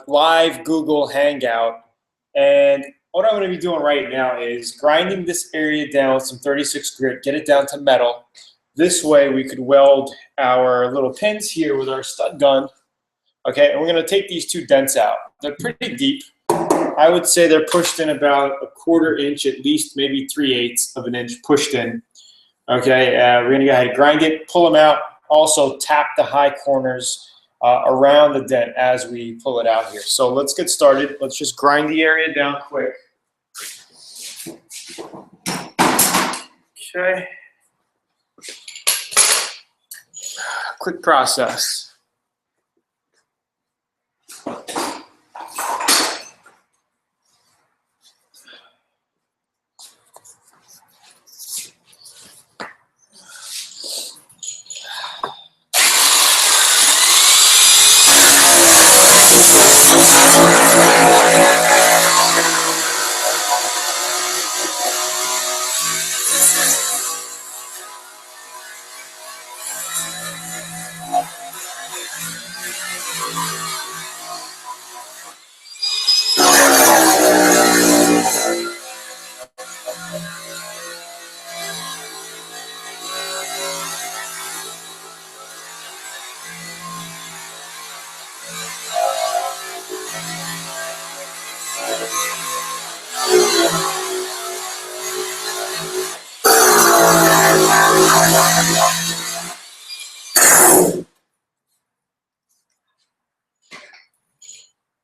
live Google Hangout. And what I'm going to be doing right now is grinding this area down with some 36 grit, get it down to metal. This way we could weld our little pins here with our stud gun. Okay, and we're going to take these two dents out. They're pretty deep. I would say they're pushed in about a 1/4 inch, at least maybe 3/8 of an inch pushed in. Okay, we're going to go ahead and grind it, pull them out, also tap the high corners around the dent as we pull it out here. So let's get started. Let's just grind the area down quick. Okay. Quick process.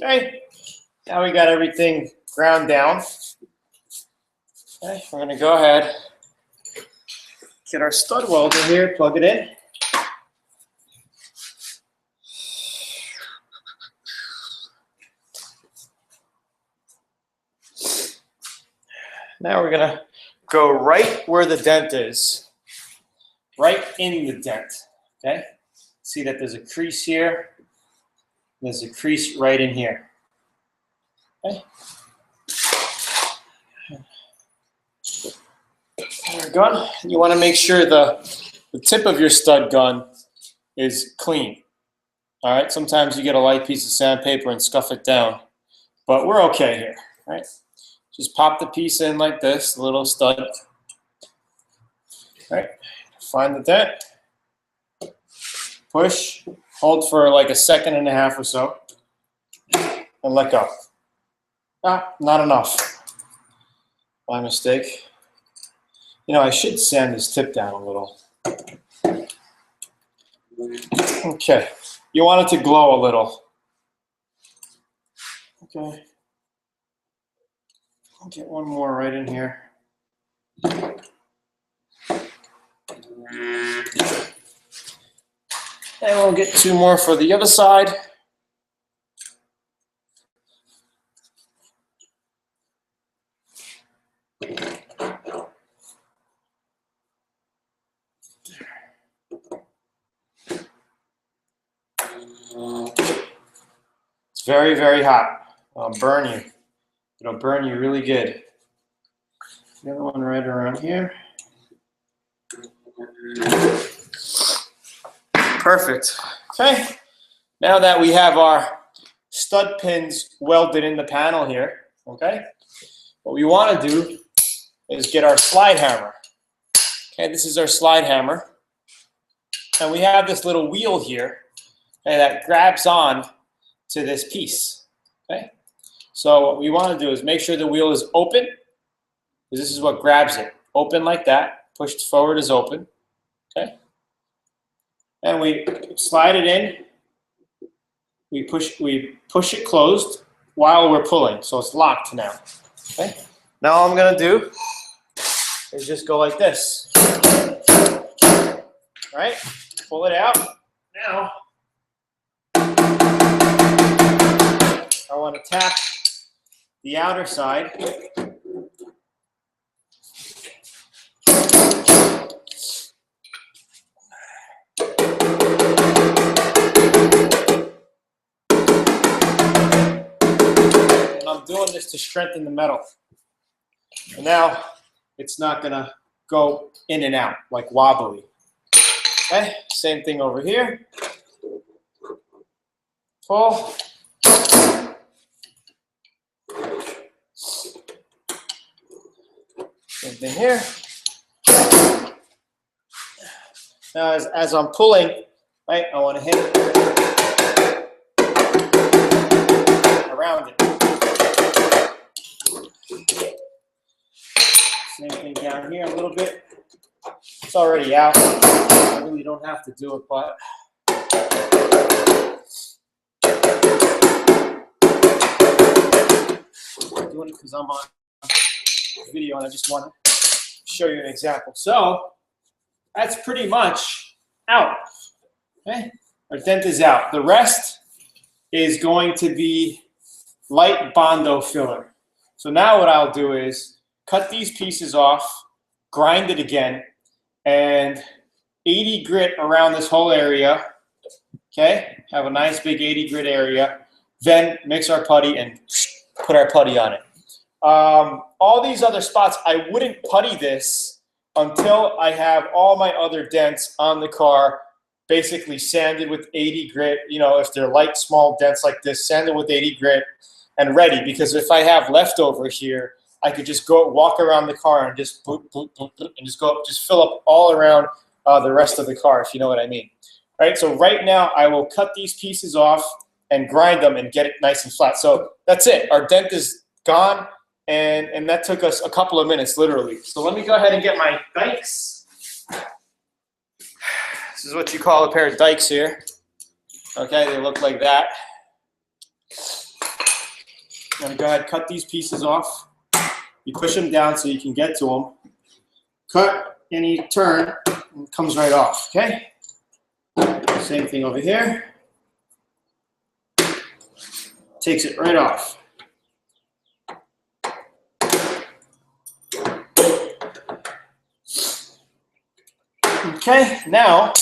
Okay, now we got everything ground down. Okay, we're going to go ahead, get our stud welder here, plug it in. Now we're going to go right where the dent is, right in the dent. Okay, see that there's a crease here. There's a crease right in here. Okay. There we go. You want to make sure the tip of your stud gun is clean. All right. Sometimes you get a light piece of sandpaper and scuff it down, but we're okay here. Right. Just pop the piece in like this, little stud. All right. Find the dent. Push. Hold for like 1.5 seconds or so, and let go. Ah, not enough. My mistake. You know, I should sand this tip down a little. Okay. You want it to glow a little. Okay. I'll get one more right in here. And we'll get 2 more for the other side. It's very, very hot. It'll burn you. It'll burn you really good. The other one right around here. Perfect. Okay. Now that we have our stud pins welded in the panel here, okay, what we want to do is get our slide hammer. Okay, this is our slide hammer. And we have this little wheel here, okay, that grabs on to this piece. Okay. So what we want to do is make sure the wheel is open, because this is what grabs it. Open like that. Pushed forward is open. Okay. And we slide it in. We push it closed while we're pulling, so it's locked now. Okay. Now all I'm gonna do is just go like this. All right. Pull it out. Now I want to tap the outer side. I'm doing this to strengthen the metal. And now it's not going to go in and out like wobbly. Okay, same thing over here. Pull, thing here. Now, as I'm pulling, right, I want to hit around it. Same thing down here a little bit. It's already out. I really don't have to do it, but I'm doing it because I'm on video and I just want to show you an example. So that's pretty much out. Okay, our dent is out. The rest is going to be light Bondo filler. So now what I'll do is cut these pieces off, grind it again, and 80 grit around this whole area. Okay, have a nice big 80 grit area. Then mix our putty and put our putty on it. All these other spots, I wouldn't putty this until I have all my other dents on the car basically sanded with 80 grit. You know, if they're light, small dents like this, sanded with 80 grit and ready. Because if I have leftover here, I could just go walk around the car and just boop, boop, boop, boop, and just fill up all around the rest of the car, if you know what I mean. All right, so right now I will cut these pieces off and grind them and get it nice and flat. So that's it. Our dent is gone, and that took us a couple of minutes, literally. So let me go ahead and get my dikes. This is what you call a pair of dikes here. Okay, they look like that. I'm going to go ahead and cut these pieces off. You push them down so you can get to them. Cut, and you turn, and it comes right off, okay? Same thing over here. Takes it right off. Okay, now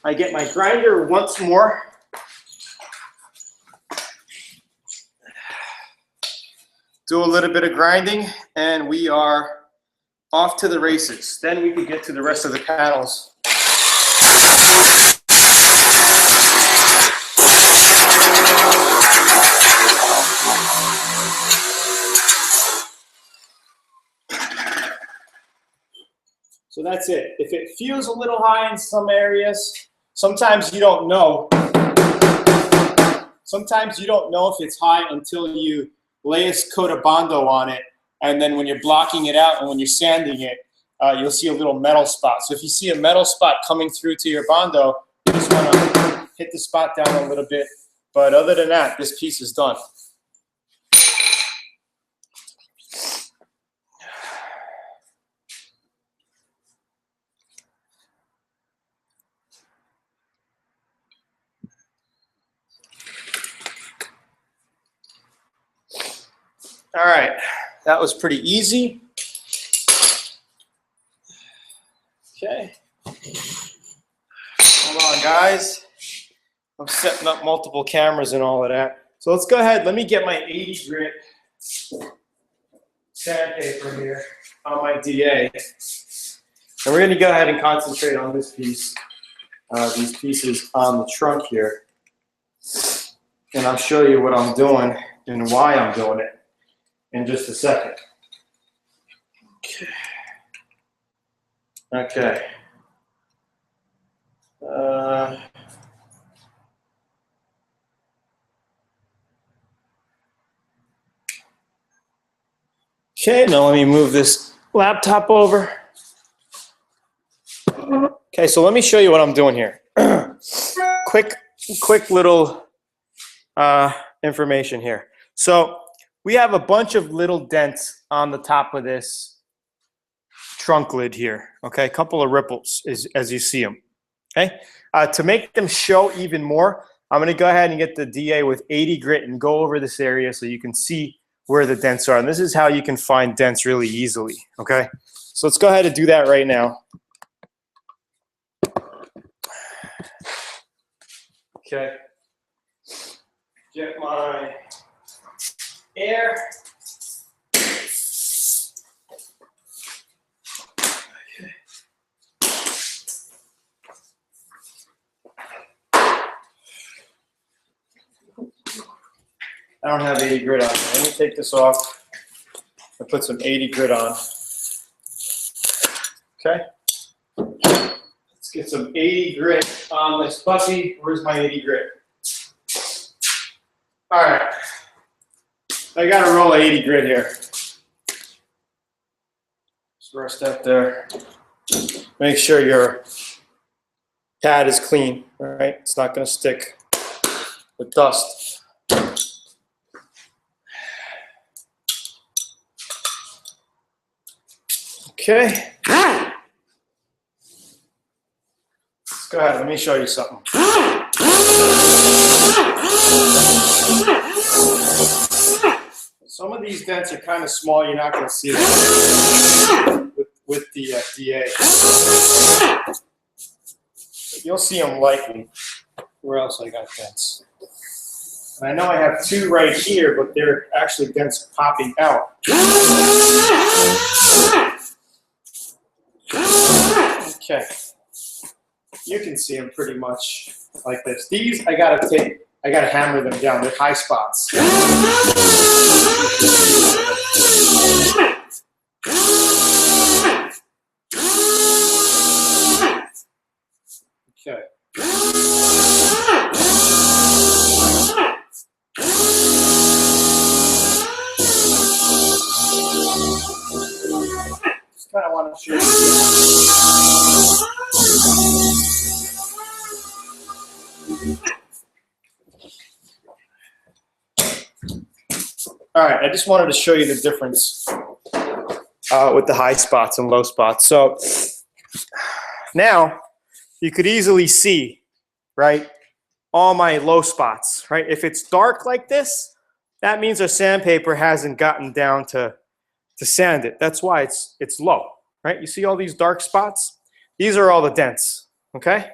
I get my grinder once more. Do a little bit of grinding, and we are off to the races. Then we can get to the rest of the panels. So that's it. If it feels a little high in some areas, sometimes you don't know. Sometimes you don't know if it's high until you lay a coat of Bondo on it, and then when you're blocking it out and when you're sanding it, you'll see a little metal spot. So if you see a metal spot coming through to your Bondo, you just want to hit the spot down a little bit. But other than that, this piece is done. All right, that was pretty easy. Okay. Hold on, guys. I'm setting up multiple cameras and all of that. So let's go ahead. Let me get my 80 grit sandpaper here on my DA. And we're going to go ahead and concentrate on this piece, these pieces on the trunk here. And I'll show you what I'm doing and why I'm doing it in just a second. Okay. Okay. Okay, now let me move this laptop over. Okay, so let me show you what I'm doing here. quick little information here. So we have a bunch of little dents on the top of this trunk lid here. Okay, a couple of ripples as you see them. Okay, to make them show even more, I'm going to go ahead and get the DA with 80 grit and go over this area so you can see where the dents are. And this is how you can find dents really easily. Okay, so let's go ahead and do that right now. Okay, get my air. I don't have 80 grit on. Let me take this off and put some 80 grit on. Okay. Let's get some 80 grit on this puppy. Where's my 80 grit? All right. I got a roll of 80 grit here. Just rest that there. Make sure your pad is clean, right? It's not going to stick with dust. Okay. Let's go ahead. Let me show you something. Some of these dents are kind of small. You're not going to see them with the DA. But you'll see them likely. Where else I got dents? And I know I have two right here, but they're actually dents popping out. Okay. You can see them pretty much like this. These I gotta hammer them down. They're high spots. Okay. Just kind of want to show you. All right, I just wanted to show you the difference with the high spots and low spots. So now you could easily see, right, all my low spots, right? If it's dark like this, that means our sandpaper hasn't gotten down to sand it. That's why it's low, right? You see all these dark spots? These are all the dents, okay?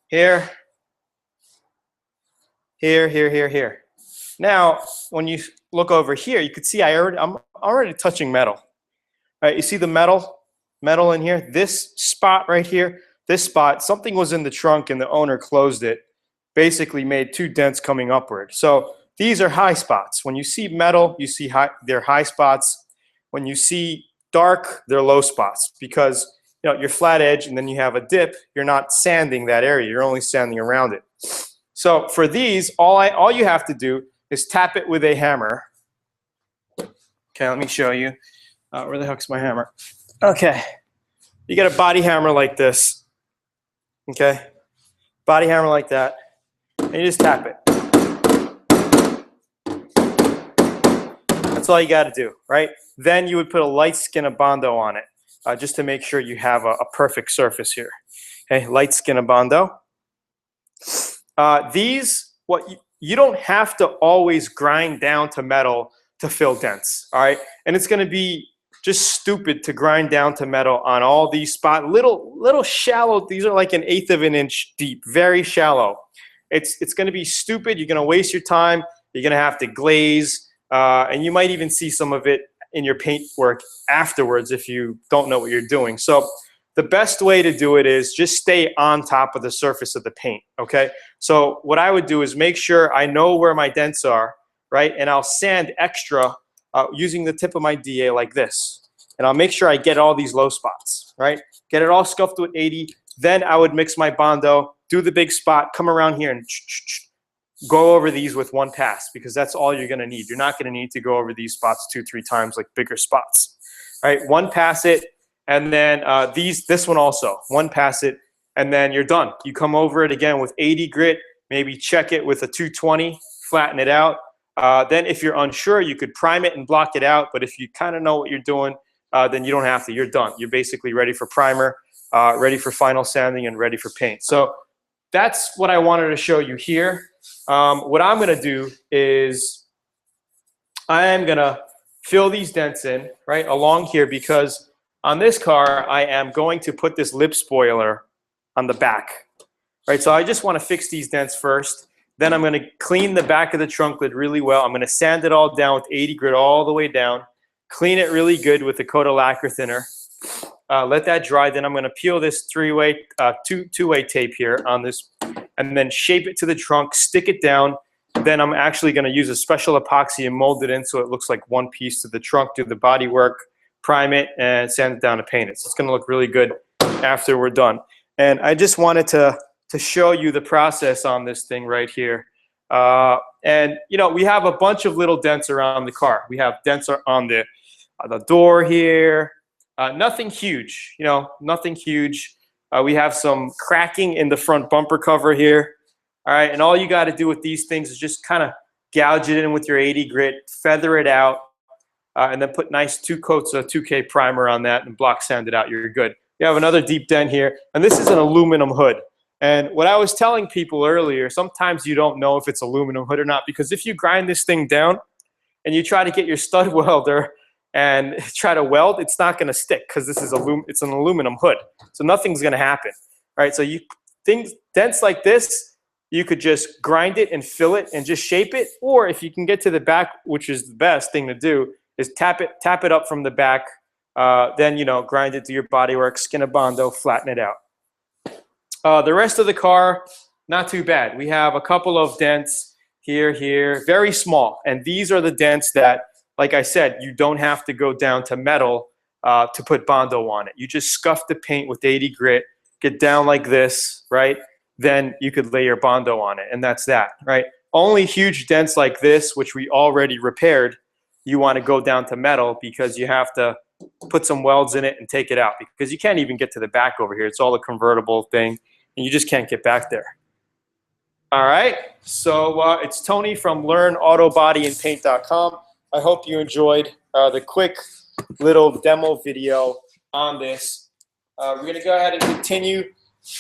Here, here, here, here, here. Now, when you look over here, you can see I'm already touching metal. All right, you see the metal in here? This spot right here, this spot, something was in the trunk and the owner closed it, basically made two dents coming upward. So these are high spots. When you see metal, you see they're high spots. When you see dark, they're low spots because you're flat edge and then you have a dip. You're not sanding that area. You're only sanding around it. So for these, all you have to do is tap it with a hammer. Okay, let me show you. Where the heck's my hammer? Okay, you get a body hammer like this. Okay, body hammer like that, and you just tap it. That's all you got to do, right? Then you would put a light skin of Bondo on it, just to make sure you have a perfect surface here. Okay, light skin of Bondo. You don't have to always grind down to metal to fill dents, all right? And it's going to be just stupid to grind down to metal on all these spots. Little shallow. These are like 1/8 of an inch deep, very shallow. It's going to be stupid. You're going to waste your time. You're going to have to glaze, and you might even see some of it in your paint work afterwards if you don't know what you're doing. So the best way to do it is just stay on top of the surface of the paint, okay? So what I would do is make sure I know where my dents are, right? And I'll sand extra using the tip of my DA like this. And I'll make sure I get all these low spots, right? Get it all scuffed with 80. Then I would mix my Bondo, do the big spot, come around here and go over these with one pass because that's all you're gonna need. You're not gonna need to go over these spots 2-3 times like bigger spots, right? One pass it, and then this one also, one pass it, and then you're done. You come over it again with 80 grit, maybe check it with a 220, flatten it out. Then if you're unsure, you could prime it and block it out, but if you kind of know what you're doing, then you don't have to. You're done. You're basically ready for primer, ready for final sanding, and ready for paint. So that's what I wanted to show you here. What I'm going to do is I am going to fill these dents in right along here because on this car, I am going to put this lip spoiler on the back, right? So I just want to fix these dents first. Then I'm going to clean the back of the trunk lid really well. I'm going to sand it all down with 80 grit all the way down, clean it really good with a coat of lacquer thinner. Let that dry. Then I'm going to peel this two-way tape here on this, and then shape it to the trunk, stick it down. Then I'm actually going to use a special epoxy and mold it in so it looks like one piece to the trunk, do the body work, prime it, and sand it down to paint it. So it's going to look really good after we're done. And I just wanted to show you the process on this thing right here. And you know, we have a bunch of little dents around the car. We have dents on the door here. Nothing huge, you know, nothing huge. We have some cracking in the front bumper cover here. All right, and all you got to do with these things is just kind of gouge it in with your 80 grit, feather it out, and then put nice 2 coats of 2K primer on that and block sand it out. You're good. You have another deep dent here, and this is an aluminum hood. And what I was telling people earlier, sometimes you don't know if it's aluminum hood or not, because if you grind this thing down and you try to get your stud welder and try to weld, it's not going to stick because this is it's an aluminum hood. So nothing's going to happen. All right, so dents like this, you could just grind it and fill it and just shape it. Or if you can get to the back, which is the best thing to do, is tap it up from the back. Then, you know, grind it to your bodywork, skin a Bondo, flatten it out. The rest of the car, not too bad. We have a couple of dents here, very small. And these are the dents that, like I said, you don't have to go down to metal to put Bondo on it. You just scuff the paint with 80 grit, get down like this, right? Then you could lay your Bondo on it, and that's that, right? Only huge dents like this, which we already repaired, you want to go down to metal because you have to put some welds in it and take it out because you can't even get to the back over here. It's all a convertible thing, and you just can't get back there. All right, so it's Tony from LearnAutoBodyAndPaint.com. I hope you enjoyed the quick little demo video on this. We're going to go ahead and continue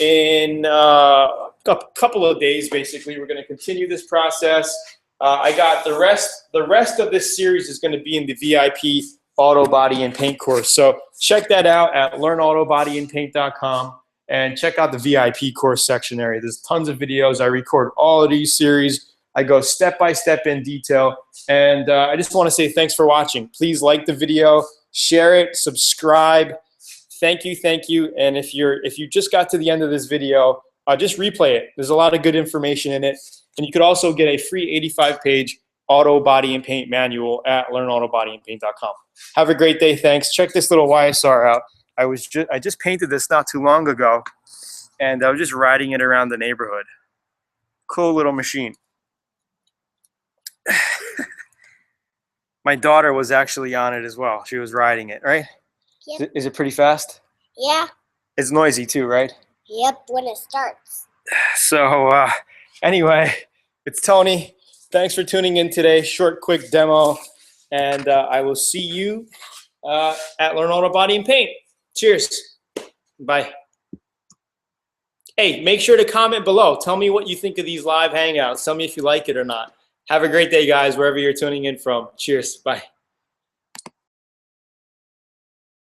in a couple of days. Basically, we're going to continue this process. I got the rest of this series is going to be in the VIP Auto Body and Paint course. So check that out at LearnAutoBodyAndPaint.com and check out the VIP course section area. There's tons of videos. I record all of these series. I go step by step in detail. And I just want to say thanks for watching. Please like the video, share it, subscribe. Thank you, thank you. And if you just got to the end of this video, just replay it. There's a lot of good information in it. And you could also get a free 85-page auto body and paint manual at LearnAutoBodyAndPaint.com. Have a great day. Thanks. Check this little YSR out. I just painted this not too long ago, and I was just riding it around the neighborhood. Cool little machine. My daughter was actually on it as well. She was riding it, right? Yep. Is it pretty fast? Yeah. It's noisy too, right? Yep, when it starts. So anyway, it's Tony. Thanks for tuning in today. Short, quick demo. And I will see you at Learn Auto Body and Paint. Cheers. Bye. Hey, make sure to comment below. Tell me what you think of these live hangouts. Tell me if you like it or not. Have a great day, guys, wherever you're tuning in from. Cheers. Bye.